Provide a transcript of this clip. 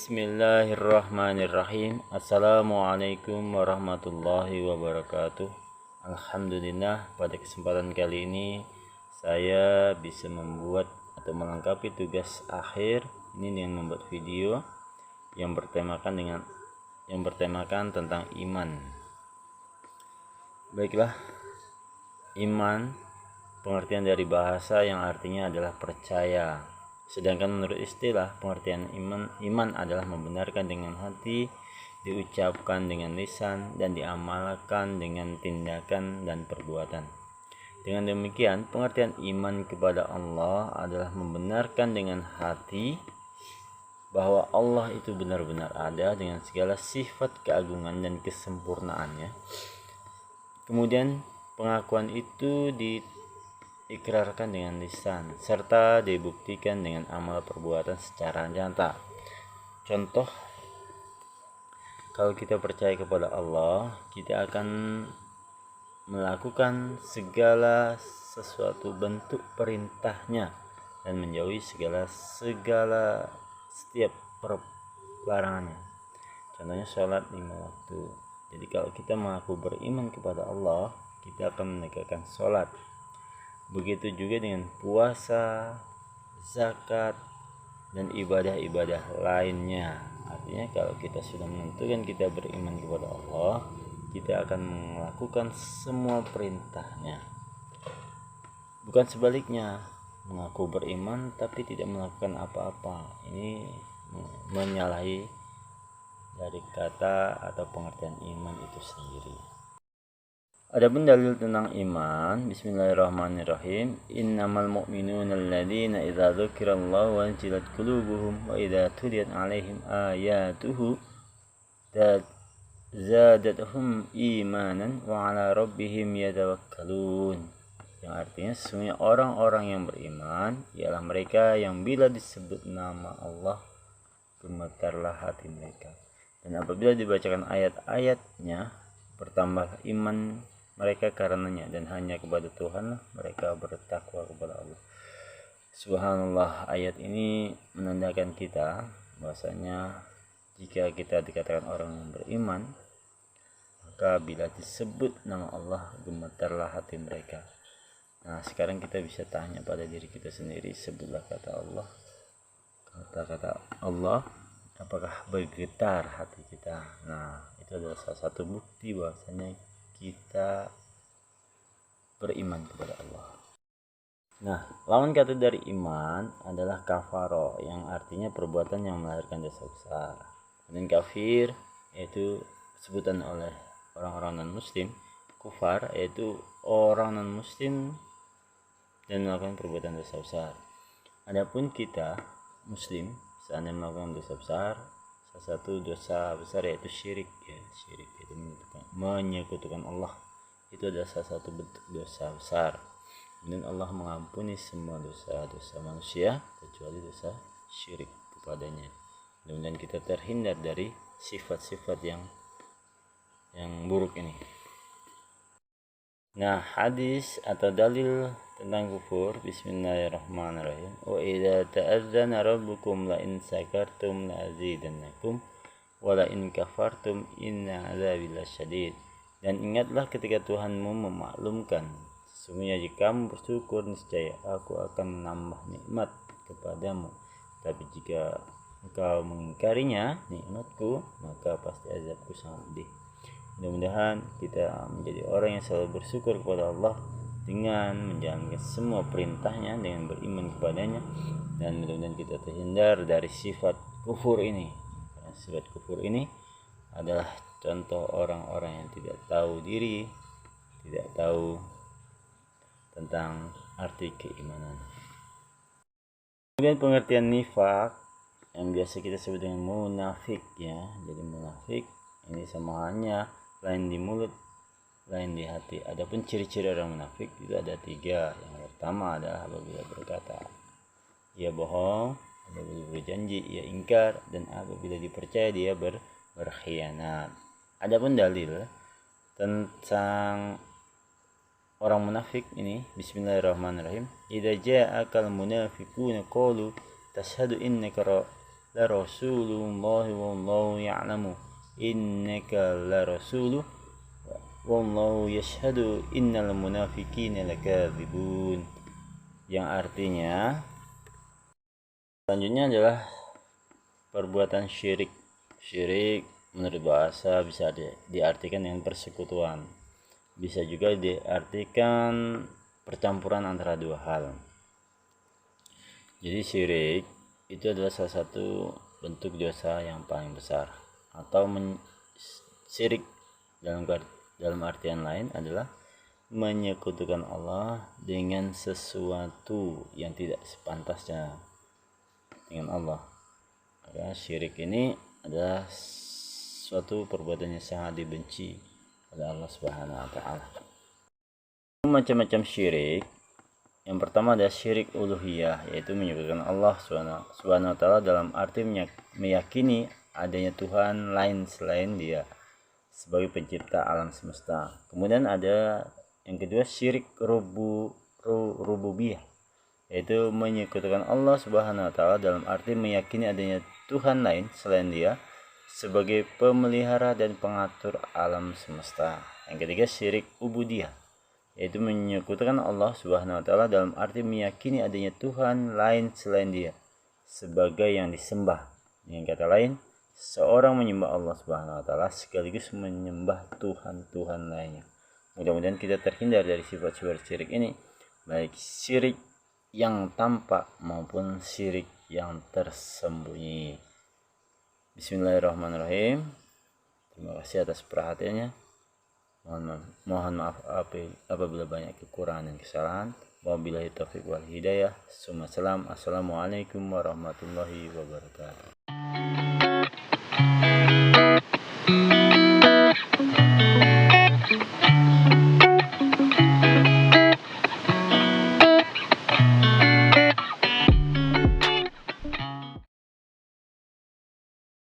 Bismillahirrahmanirrahim. Assalamualaikum warahmatullahi wabarakatuh. Alhamdulillah, pada kesempatan kali ini saya bisa membuat atau melengkapi tugas akhir ini dengan membuat video yang bertemakan tentang iman. Baiklah, iman pengertian dari bahasa yang artinya adalah percaya. Sedangkan menurut istilah, pengertian iman adalah membenarkan dengan hati, diucapkan dengan lisan, dan diamalkan dengan tindakan dan perbuatan. Dengan demikian, pengertian iman kepada Allah adalah membenarkan dengan hati bahwa Allah itu benar-benar ada dengan segala sifat keagungan dan kesempurnaannya. Kemudian pengakuan itu diikrarkan dengan lisan serta dibuktikan dengan amal perbuatan secara nyata. Contoh, kalau kita percaya kepada Allah, kita akan melakukan segala sesuatu bentuk perintahnya dan menjauhi setiap larangannya. Contohnya sholat 5 waktu. Jadi kalau kita mengaku beriman kepada Allah, kita akan menegakkan sholat. Begitu juga dengan puasa, zakat, dan ibadah-ibadah lainnya. Artinya kalau kita sudah menentukan kita beriman kepada Allah, kita akan melakukan semua perintahnya. Bukan sebaliknya, mengaku beriman tapi tidak melakukan apa-apa. Ini menyalahi dari kata atau pengertian iman itu sendiri. Adapun dalil tentang iman, bismillahirrahmanirrahim. Innamal mu'minuna alladzina idza dzukirallahu wajilat qulubuhum wa idza tuliyat 'alaihim ayatuhu zadatuhum imanan wa 'ala rabbihim yatawakkalun. Yang artinya sesungguhnya orang-orang yang beriman ialah mereka yang bila disebut nama Allah gemetarlah hati mereka. Dan apabila dibacakan ayat-ayatnya bertambah iman mereka karenanya, dan hanya kepada Tuhan mereka bertakwa kepada Allah. Subhanallah, ayat ini menandakan kita bahwasanya jika kita dikatakan orang yang beriman, maka bila disebut nama Allah gemetarlah hati mereka. Nah, sekarang kita bisa tanya pada diri kita sendiri, sebutlah kata-kata Allah, apakah bergetar hati kita? Nah, itu adalah salah satu bukti bahwasanya kita beriman kepada Allah. Nah, lawan kata dari iman adalah kafaro, yang artinya perbuatan yang melahirkan dosa besar. Dan kafir yaitu sebutan oleh orang-orang non-muslim. Kufar yaitu orang non-muslim dan melakukan perbuatan dosa besar. Adapun kita muslim seandainya melakukan dosa besar, salah satu dosa besar yaitu syirik itu menyekutukan Allah. Itu adalah salah satu bentuk dosa besar. Dan Allah mengampuni semua dosa-dosa manusia kecuali dosa syirik kepadanya. Dan kita terhindar dari sifat-sifat yang buruk ini. Nah, hadis atau dalil tentang kufur, bismillahirrahmanirrahim. Wa idza ta'adzana rabbukum la in sakartum la azidannakum wa la in kafartum inna 'adzabi lasyadid. Dan ingatlah ketika Tuhanmu memaklumkan, sesungguhnya jika kamu bersyukur niscaya aku akan menambah nikmat kepadamu. Tapi jika engkau mengingkarinya, nikmatku, maka pasti azabku sangat pedih. Mudah-mudahan kita menjadi orang yang selalu bersyukur kepada Allah dengan menjalankan semua perintahnya, dengan beriman kepadanya, dan mudah-mudahan kita terhindar dari sifat kufur ini. Karena sifat kufur ini adalah contoh orang-orang yang tidak tahu diri, tidak tahu tentang arti keimanan. Kemudian pengertian nifak yang biasa kita sebut dengan munafik ya. Jadi munafik ini sama halnya lain di mulut, lain di hati. Adapun ciri-ciri orang munafik itu ada 3. Yang pertama adalah apabila berkata ia bohong, apabila berjanji ia ingkar, dan apabila dipercaya dia berkhianat. Adapun dalil tentang orang munafik ini, bismillahirrahmanirrahim. Idza ja'akal munafiquna qalu tashhadu innaka larasulullahi wallahu ya'lamu innaka larasuluh wallahu yashhadu innal munafiqina lakadzibun. Yang artinya selanjutnya adalah perbuatan syirik. Syirik menurut bahasa bisa diartikan dengan persekutuan, bisa juga diartikan percampuran antara dua hal. Jadi syirik itu adalah salah satu bentuk dosa yang paling besar, atau syirik dalam artian lain adalah menyekutukan Allah dengan sesuatu yang tidak sepantasnya dengan Allah. Maka syirik ini adalah suatu perbuatan yang sangat dibenci oleh Allah Subhanahu wa taala. Macam-macam syirik. Yang pertama adalah syirik uluhiyah, yaitu menyekutukan Allah Subhanahu wa taala dalam arti meyakini adanya Tuhan lain selain Dia sebagai pencipta alam semesta. Kemudian ada yang kedua syirik rububiyah, yaitu menyekutukan Allah Subhanahu wa taala dalam arti meyakini adanya Tuhan lain selain Dia sebagai pemelihara dan pengatur alam semesta. Yang ketiga syirik ubudiyah, yaitu menyekutukan Allah Subhanahu wa taala dalam arti meyakini adanya Tuhan lain selain Dia sebagai yang disembah. Dengan kata lain, seorang menyembah Allah Subhanahu wa taala sekaligus menyembah Tuhan-Tuhan lainnya. Mudah-mudahan kita terhindar dari sifat-sifat syirik ini, baik syirik yang tampak maupun syirik yang tersembunyi. Bismillahirrahmanirrahim. Terima kasih atas perhatiannya. Mohon maaf apabila banyak kekurangan dan kesalahan. Wabillahi taufiq wal hidayah. Assalamualaikum warahmatullahi wabarakatuh.